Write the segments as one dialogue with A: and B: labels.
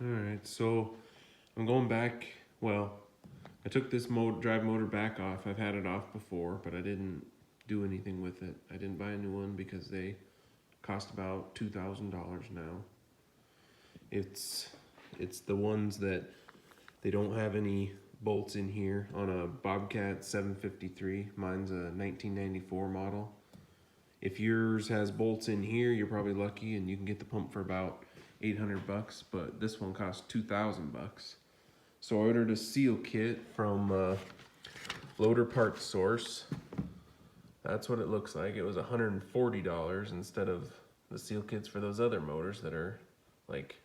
A: Alright, so I'm going back. Well, I took this drive motor back off. I've had it off before, but I didn't do anything with it. I didn't buy a new one because they cost about $2,000 now. It's the ones that they don't have any bolts in here on a Bobcat 753. Mine's a 1994 model. If yours has bolts in here, you're probably lucky and you can get the pump for about 800 bucks, but this one costs 2,000 bucks. So I ordered a seal kit from Loader Parts Source. That's what it looks like. It was $140 instead of the seal kits for those other motors that are like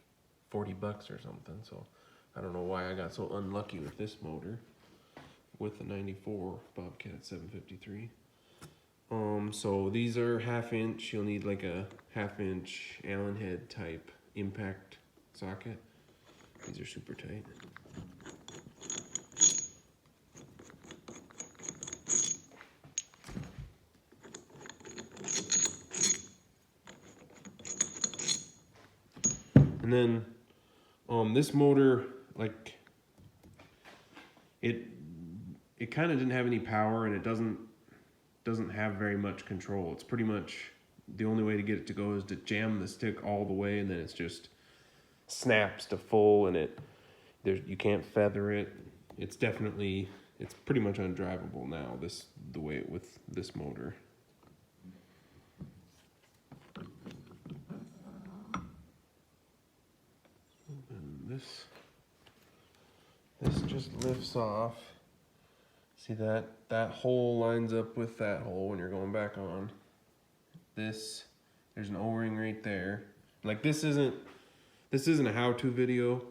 A: 40 bucks or something. So I don't know why I got so unlucky with this motor with the 94 Bobcat 753. So these are 1/2 inch. You'll need like a 1/2 inch Allen head type impact socket. These are super tight. And then this motor, like it kind of didn't have any power, and it doesn't have very much control. It's pretty much the only way to get it to go is to jam the stick all the way, and then it's just snaps to full, and you can't feather it. It's pretty much undrivable now, the way with this motor. And this just lifts off. See that hole lines up with that hole when you're going back on. There's an O-ring right there. Like this isn't a how-to video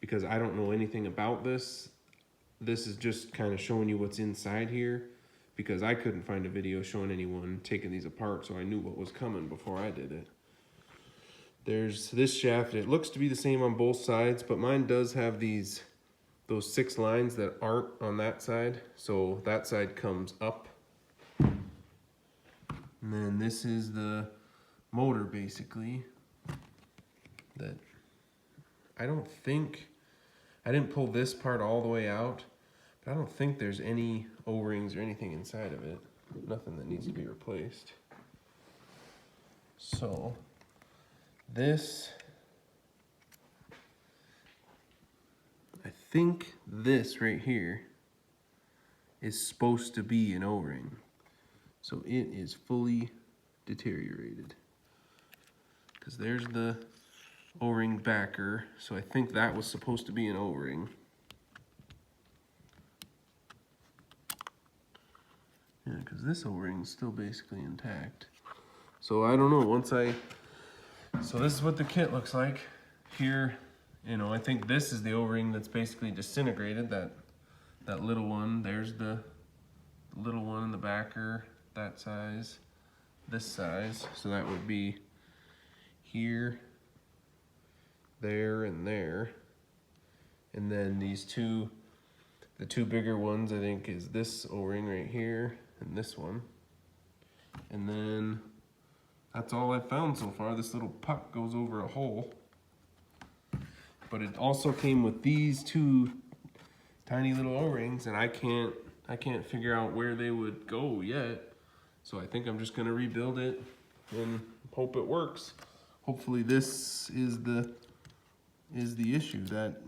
A: because I don't know anything about this. This is just kind of showing you what's inside here because I couldn't find a video showing anyone taking these apart, so I knew what was coming before I did it. There's this shaft. It looks to be the same on both sides, but mine does have those 6 lines that aren't on that side. So that side comes up. And then this is the motor basically. That I didn't pull this part all the way out, but I don't think there's any O-rings or anything inside of it. Nothing that needs to be replaced. So this, I think this right here is supposed to be an O-ring. So it is fully deteriorated. Because there's the O-ring backer. So I think that was supposed to be an O-ring. Yeah, because this O-ring is still basically intact. So I don't know, so this is what the kit looks like. Here, I think this is the O-ring that's basically disintegrated, that little one. There's the little one in the backer, that size, this size. So that would be here, there, and there. And then the two bigger ones, I think, is this O-ring right here and this one. And then that's all I've found so far. This little puck goes over a hole. But it also came with these 2 tiny little O-rings, and I can't figure out where they would go yet. So I think I'm just gonna rebuild it and hope it works. Hopefully this is the issue, that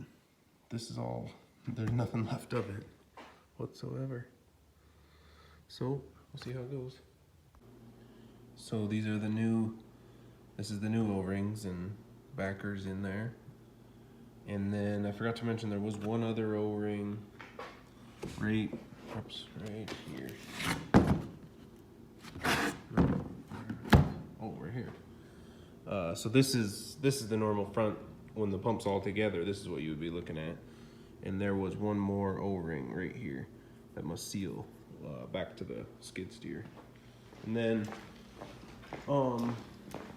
A: this is all, there's nothing left of it whatsoever. So we'll see how it goes. So these are this is the new O-rings and backers in there. And then I forgot to mention there was one other O-ring right here. Oh, right here. So this is the normal front when the pump's all together. This is what you would be looking at. And there was one more O-ring right here that must seal back to the skid steer. And then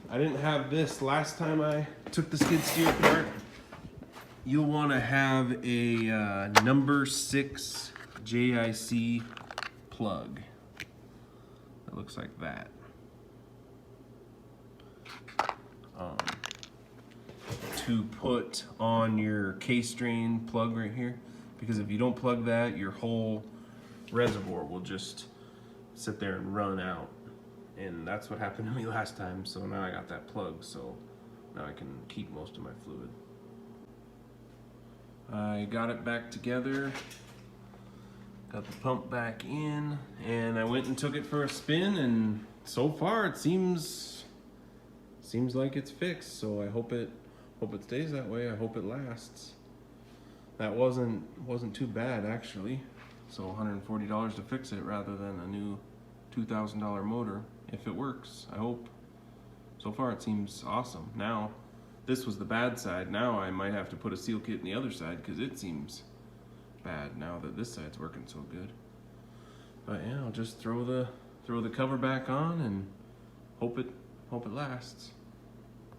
A: I didn't have this last time I took the skid steer apart. You'll want to have a number 6 JIC plug. It looks like that. 2 to put on your case drain plug right here, because if you don't plug that, your whole reservoir will just sit there and run out. And that's what happened to me last time, so now I got that plug, so now I can keep most of my fluid. I got it back together, got the pump back in, and I went and took it for a spin, and so far it seems like it's fixed, so I hope it stays that way. I hope it lasts. That wasn't too bad actually. So $140 to fix it rather than a new $2,000 motor, if it works, I hope. So far it seems awesome. Now, this was the bad side. Now I might have to put a seal kit in the other side because it seems bad now that this side's working so good. But yeah, I'll just throw the cover back on and hope it lasts.